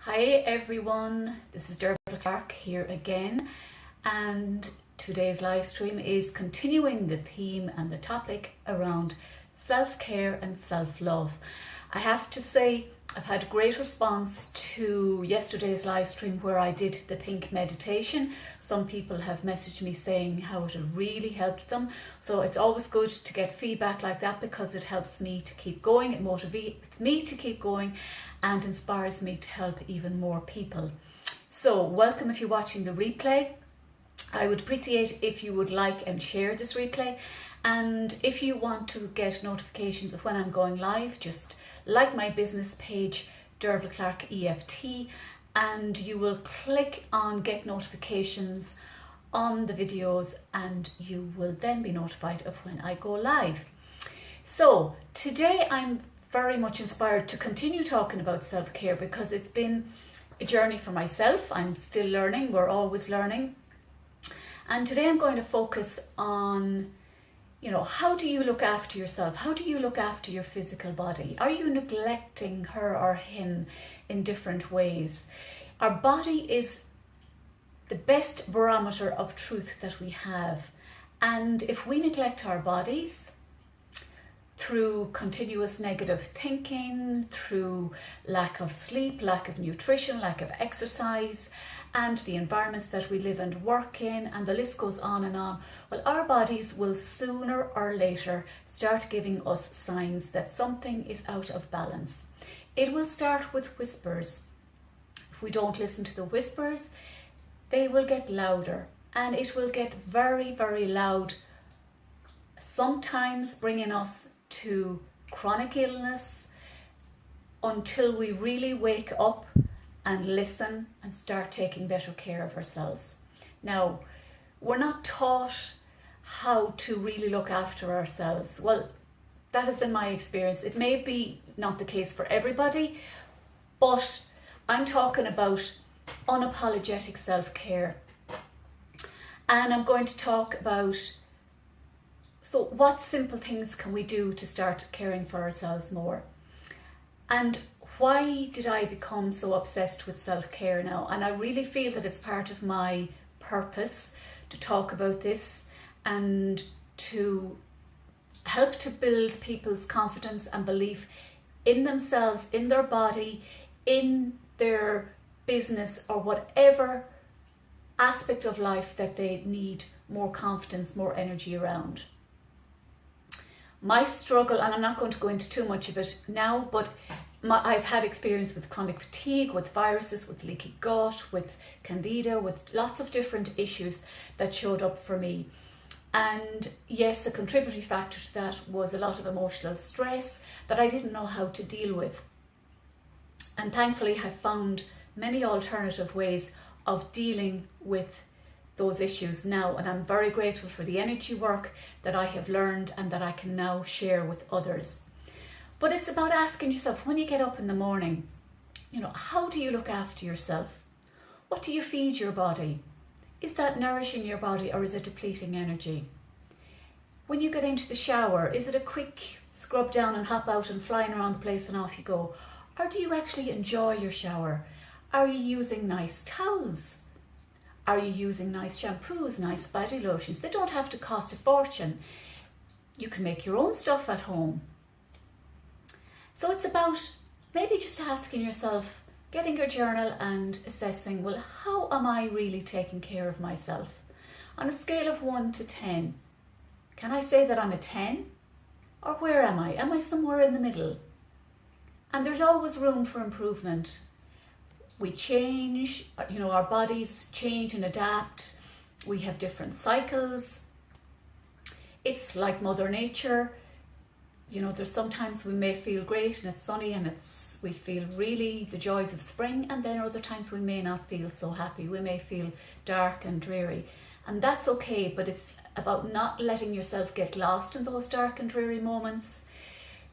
Hi everyone, this is Dervla Clark here again, and today's live stream is continuing the theme and the topic around self-care and self-love. I have to say I've had great response to yesterday's live stream where I did the pink meditation. Some people have messaged me saying how it had really helped them. So it's always good to get feedback like that because it helps me to keep going. It motivates me to keep going and inspires me to help even more people. So welcome if you're watching the replay. I would appreciate if you would like and share this replay. And if you want to get notifications of when I'm going live, just like my business page, Dervla Clark EFT, and you will click on get notifications on the videos and you will then be notified of when I go live. So today I'm very much inspired to continue talking about self-care because it's been a journey for myself. I'm still learning, we're always learning. And today I'm going to focus on, how do you look after yourself? How do you look after your physical body? Are you neglecting her or him in different ways? Our body is the best barometer of truth that we have. And if we neglect our bodies through continuous negative thinking, through lack of sleep, lack of nutrition, lack of exercise, and the environments that we live and work in, and the list goes on, well, our bodies will sooner or later start giving us signs that something is out of balance. It will start with whispers. If we don't listen to the whispers, they will get louder, and it will get very, very loud, sometimes bringing us to chronic illness until we really wake up and listen and start taking better care of ourselves. Now, we're not taught how to really look after ourselves. Well, that has been my experience. It may be not the case for everybody, but I'm talking about unapologetic self-care. And I'm going to talk about, so what simple things can we do to start caring for ourselves more? And why did I become so obsessed with self-care now? And I really feel that it's part of my purpose to talk about this and to help to build people's confidence and belief in themselves, in their body, in their business, or whatever aspect of life that they need more confidence, more energy around. My struggle, and I'm not going to go into too much of it now, but I've had experience with chronic fatigue, with viruses, with leaky gut, with candida, with lots of different issues that showed up for me. And yes, a contributory factor to that was a lot of emotional stress that I didn't know how to deal with. And thankfully, I've found many alternative ways of dealing with those issues now. And I'm very grateful for the energy work that I have learned and that I can now share with others. But it's about asking yourself, when you get up in the morning, how do you look after yourself? What do you feed your body? Is that nourishing your body or is it depleting energy? When you get into the shower, is it a quick scrub down and hop out and flying around the place and off you go? Or do you actually enjoy your shower? Are you using nice towels? Are you using nice shampoos, nice body lotions? They don't have to cost a fortune. You can make your own stuff at home. So it's about maybe just asking yourself, getting your journal and assessing, well, how am I really taking care of myself? On a scale of 1 to 10, can I say that I'm a 10? Or where am I? Am I somewhere in the middle? And there's always room for improvement. We change, our bodies change and adapt. We have different cycles. It's like Mother Nature. There's sometimes we may feel great and it's sunny and we feel really the joys of spring, and then other times we may not feel so happy. We may feel dark and dreary, and that's okay, but it's about not letting yourself get lost in those dark and dreary moments.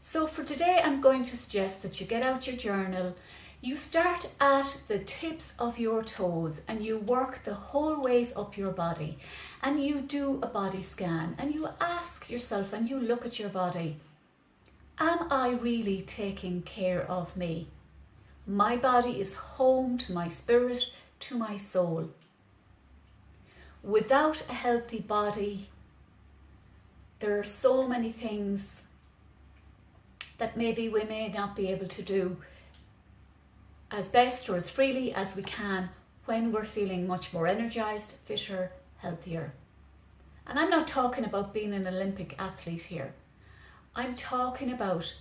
So for today, I'm going to suggest that you get out your journal, you start at the tips of your toes and you work the whole ways up your body, and you do a body scan and you ask yourself and you look at your body, am I really taking care of me? My body is home to my spirit, to my soul. Without a healthy body, there are so many things that maybe we may not be able to do as best or as freely as we can when we're feeling much more energized, fitter, healthier. And I'm not talking about being an Olympic athlete here. I'm talking about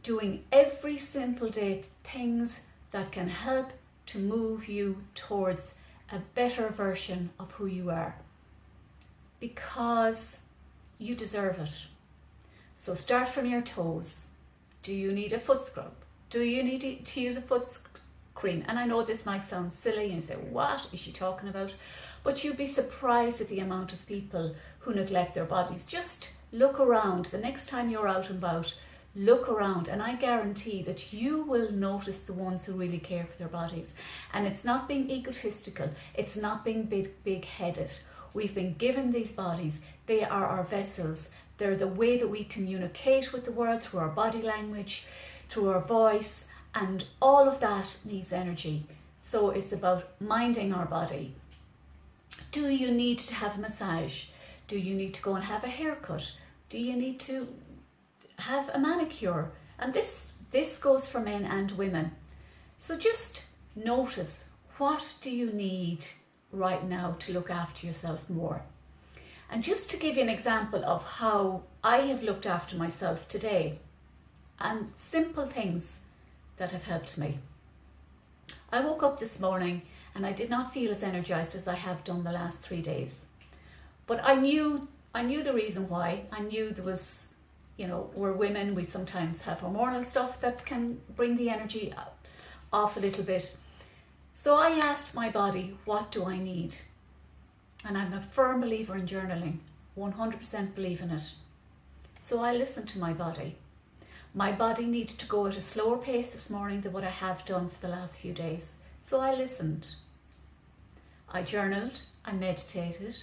doing every simple day things that can help to move you towards a better version of who you are, because you deserve it. So start from your toes. Do you need a foot scrub? Do you need to use a foot cream? And I know this might sound silly and you say, what is she talking about? But you'd be surprised at the amount of people who neglect their bodies. Just look around. The next time you're out and about, look around, and I guarantee that you will notice the ones who really care for their bodies. And it's not being egotistical. It's not being big-headed. We've been given these bodies. They are our vessels. They're the way that we communicate with the world, through our body language, through our voice, and all of that needs energy. So it's about minding our body. Do you need to have a massage? Do you need to go and have a haircut? Do you need to have a manicure? And this goes for men and women. So just notice, what do you need right now to look after yourself more? And just to give you an example of how I have looked after myself today, and simple things that have helped me. I woke up this morning and I did not feel as energized as I have done the last 3 days. But I knew the reason why. I knew there was, we're women, we sometimes have hormonal stuff that can bring the energy off a little bit. So I asked my body, what do I need? And I'm a firm believer in journaling, 100% believe in it. So I listened to my body. My body needed to go at a slower pace this morning than what I have done for the last few days. So I listened. I journaled, I meditated,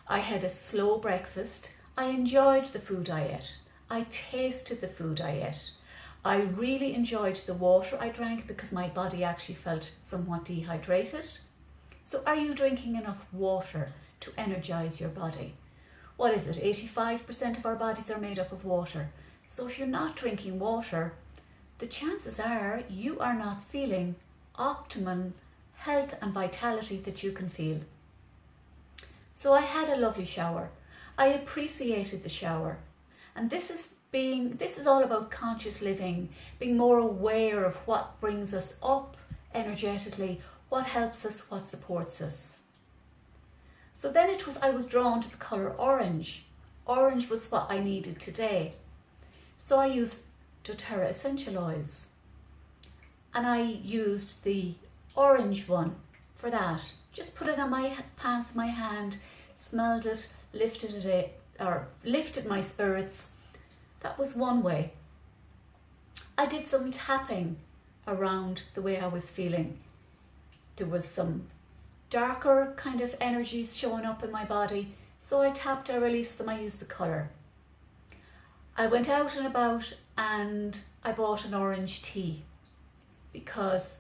I had a slow breakfast, I enjoyed the food I ate, I tasted the food I ate. I really enjoyed the water I drank because my body actually felt somewhat dehydrated. So are you drinking enough water to energize your body? What is it? 85% of our bodies are made up of water. So if you're not drinking water, the chances are you are not feeling optimum health and vitality that you can feel. So I had a lovely shower. I appreciated the shower. And this is all about conscious living, being more aware of what brings us up energetically, what helps us, what supports us. So then I was drawn to the colour orange. Orange was what I needed today. So I used doTERRA essential oils. And I used the orange one for that. Just put it on my palms of my hand, smelled it, lifted my spirits. That was one way. I did some tapping around the way I was feeling. There was some darker kind of energies showing up in my body. So I tapped, I released them, I used the colour. I went out and about and I bought an orange tea because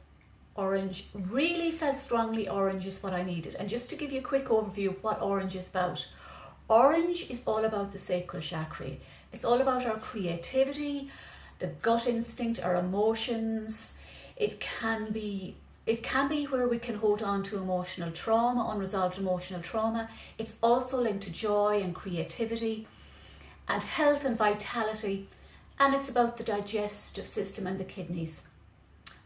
orange really felt strongly. Orange is what I needed. And just to give you a quick overview of what orange is about. Orange is all about the sacral chakra. It's all about our creativity, the gut instinct, our emotions. It can be where we can hold on to emotional trauma, unresolved emotional trauma. It's also linked to joy and creativity and health and vitality. And it's about the digestive system and the kidneys.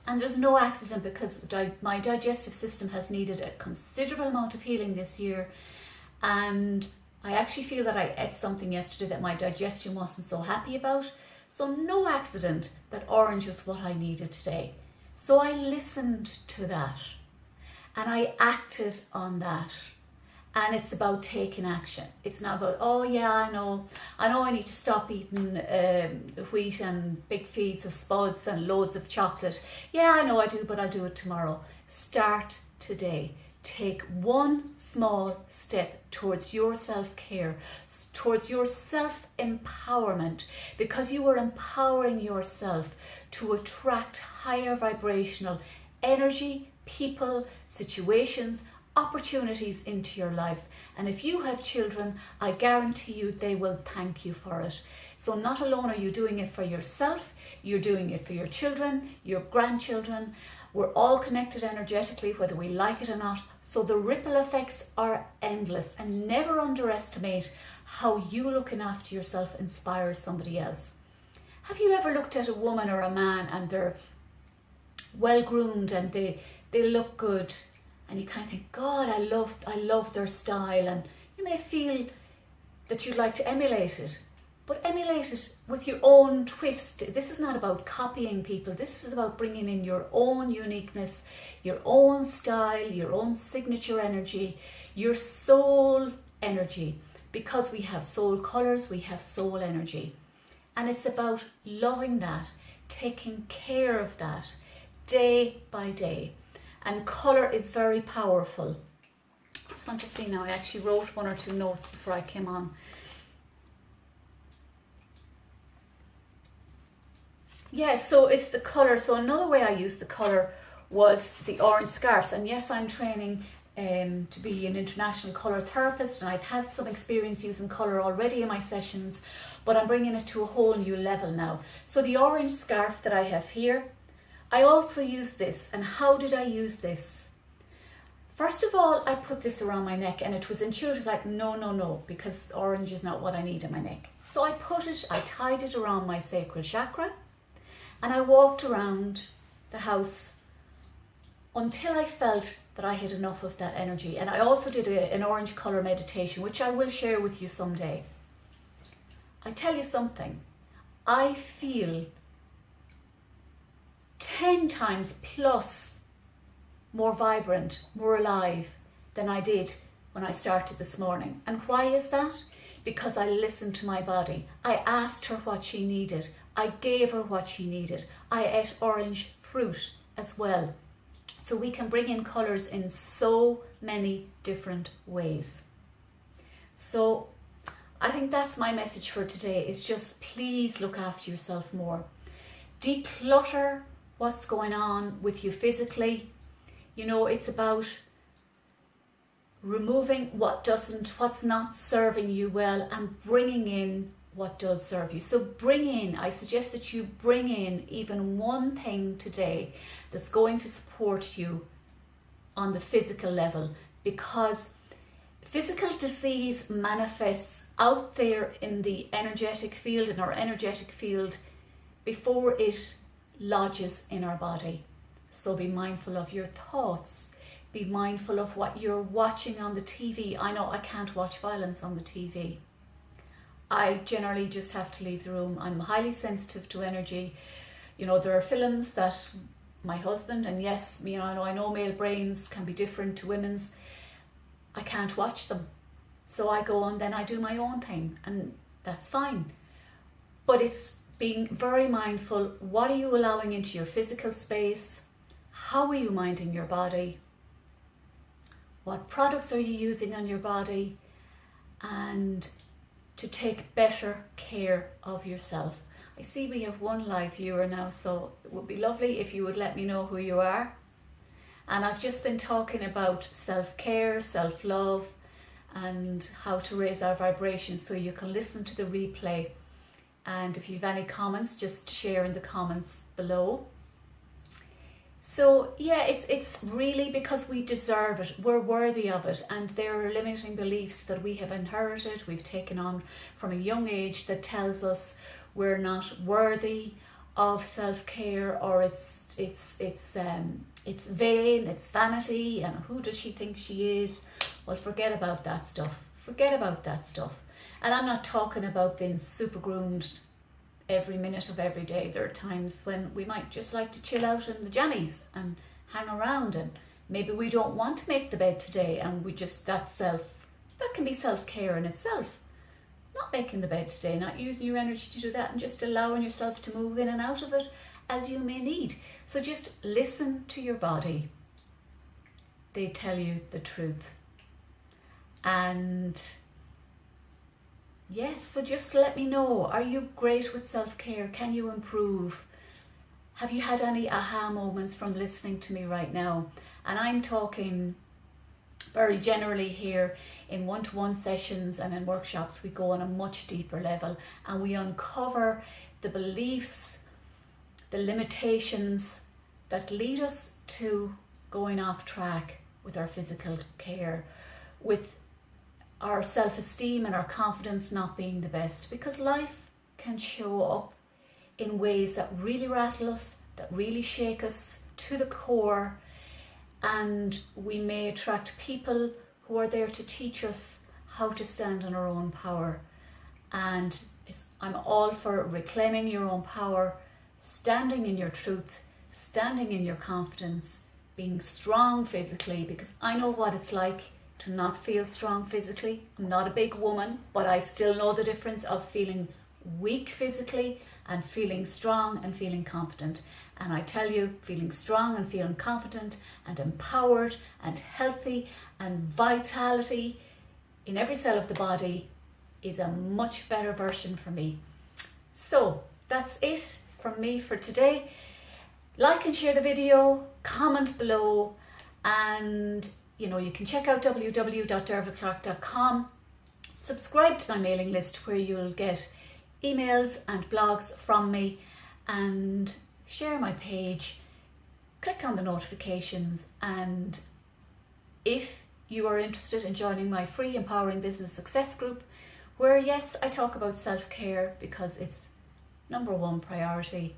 And there's no accident, because my digestive system has needed a considerable amount of healing this year. And I actually feel that I ate something yesterday that my digestion wasn't so happy about. So no accident that orange was what I needed today. So I listened to that and I acted on that. And it's about taking action. It's not about, oh yeah, I know I need to stop eating wheat and big feeds of spuds and loads of chocolate. Yeah, I know I do, but I'll do it tomorrow. Start today. take one small step towards your self-care, towards your self-empowerment, because you are empowering yourself to attract higher vibrational energy, people, situations, opportunities into your life. And if you have children, I guarantee you they will thank you for it. So not alone are you doing it for yourself, you're doing it for your children, your grandchildren. We're all connected energetically, whether we like it or not. So the ripple effects are endless, and never underestimate how you looking after yourself inspires somebody else. Have you ever looked at a woman or a man and they're well groomed and they look good, and you kind of think, God, I love their style, and you may feel that you'd like to emulate it, but emulate it with your own twist. This is not about copying people. This is about bringing in your own uniqueness, your own style, your own signature energy, your soul energy, because we have soul colors, we have soul energy, and it's about loving that, taking care of that day by day. And colour is very powerful. I just want to see now, I actually wrote one or two notes before I came on. Yeah, so it's the colour. So another way I used the colour was the orange scarves. And yes, I'm training to be an international colour therapist, and I've had some experience using colour already in my sessions, but I'm bringing it to a whole new level now. So the orange scarf that I have here, I also use this. And how did I use this? First of all, I put this around my neck, and it was intuitive, like, no, because orange is not what I need in my neck. So I tied it around my sacral chakra, and I walked around the house until I felt that I had enough of that energy. And I also did an orange colour meditation, which I will share with you someday. I tell you something, I feel 10 times plus more vibrant, more alive than I did when I started this morning. And why is that? Because I listened to my body. I asked her what she needed. I gave her what she needed. I ate orange fruit as well. So we can bring in colours in so many different ways. So I think that's my message for today, is just please look after yourself more. Declutter what's going on with you physically. You know, it's about removing what's not serving you well, and bringing in what does serve you. So I suggest that you bring in even one thing today that's going to support you on the physical level, because physical disease manifests out there in the energetic field, in our energetic field, before it lodges in our body. So be mindful of your thoughts. Be mindful of what you're watching on the TV. I know I can't watch violence on the TV. I generally just have to leave the room. I'm highly sensitive to energy. You know, there are films that my husband, and yes, you know, I know male brains can be different to women's. I can't watch them. So I go on, then I do my own thing, and that's fine. But it's being very mindful. What are you allowing into your physical space? How are you minding your body? What products are you using on your body? And to take better care of yourself. I see we have one live viewer now, so it would be lovely if you would let me know who you are. And I've just been talking about self-care, self-love, and how to raise our vibrations, so you can listen to the replay. And if you have any comments, just share in the comments below. So yeah, it's really because we deserve it, we're worthy of it, and there are limiting beliefs that we have inherited, we've taken on from a young age, that tells us we're not worthy of self-care, or it's vain, it's vanity, and who does she think she is? Well, forget about that stuff. Forget about that stuff. And I'm not talking about being super groomed every minute of every day. There are times when we might just like to chill out in the jammies and hang around, and maybe we don't want to make the bed today, and we just, that can be self-care in itself. Not making the bed today, not using your energy to do that, and just allowing yourself to move in and out of it as you may need. So just listen to your body. they tell you the truth. And yes, so just let me know, are you great with self-care? Can you improve? Have you had any aha moments from listening to me right now? And I'm talking very generally here. In one-to-one sessions and in workshops, we go on a much deeper level and we uncover the beliefs, the limitations that lead us to going off track with our physical care, with our self-esteem and our confidence not being the best, because life can show up in ways that really rattle us, that really shake us to the core, and we may attract people who are there to teach us how to stand in our own power. And I'm all for reclaiming your own power, standing in your truth, standing in your confidence, being strong physically, because I know what it's like to not feel strong physically. I'm not a big woman, but I still know the difference of feeling weak physically and feeling strong and feeling confident. And I tell you, feeling strong and feeling confident and empowered and healthy and vitality in every cell of the body is a much better version for me. So that's it from me for today. Like and share the video, comment below, and you can check out www.dervaclark.com. Subscribe to my mailing list where you'll get emails and blogs from me, and share my page, click on the notifications, and if you are interested in joining my free Empowering Business Success group, where yes, I talk about self-care because it's #1 priority,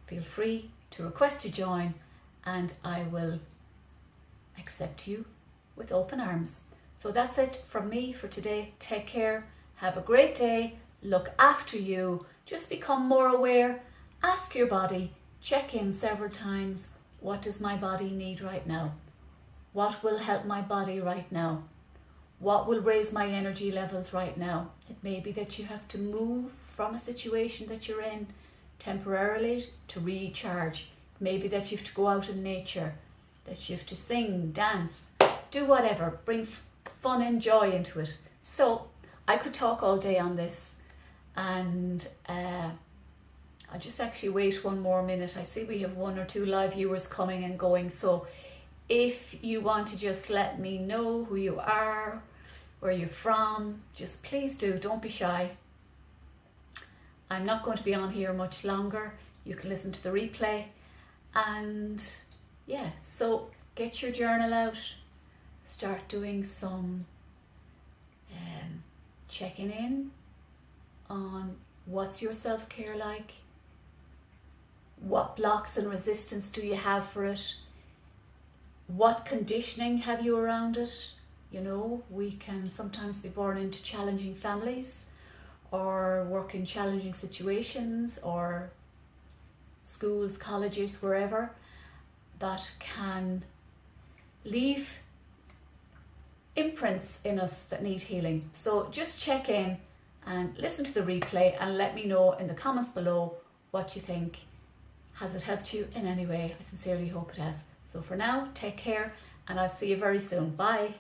feel free to request to join and I will accept you with open arms. So that's it from me for today. Take care, have a great day, look after you, just become more aware. Ask your body, check in several times. What does my body need right now? What will help my body right now? What will raise my energy levels right now? It may be that you have to move from a situation that you're in temporarily to recharge. It may be that you have to go out in nature, that you have to sing, dance, do whatever, bring fun and joy into it. So I could talk all day on this, and I'll just actually wait one more minute. I see we have 1 or 2 live viewers coming and going. So if you want to just let me know who you are, where you're from, just please do. Don't be shy. I'm not going to be on here much longer. You can listen to the replay. And yeah, so get your journal out. Start doing some checking in on what's your self-care like. What blocks and resistance do you have for it? What conditioning have you around it? We can sometimes be born into challenging families or work in challenging situations or schools, colleges, wherever, that can leave imprints in us that need healing. So just check in and listen to the replay and let me know in the comments below what you think. Has it helped you in any way? I sincerely hope it has. So for now, take care and I'll see you very soon. Bye.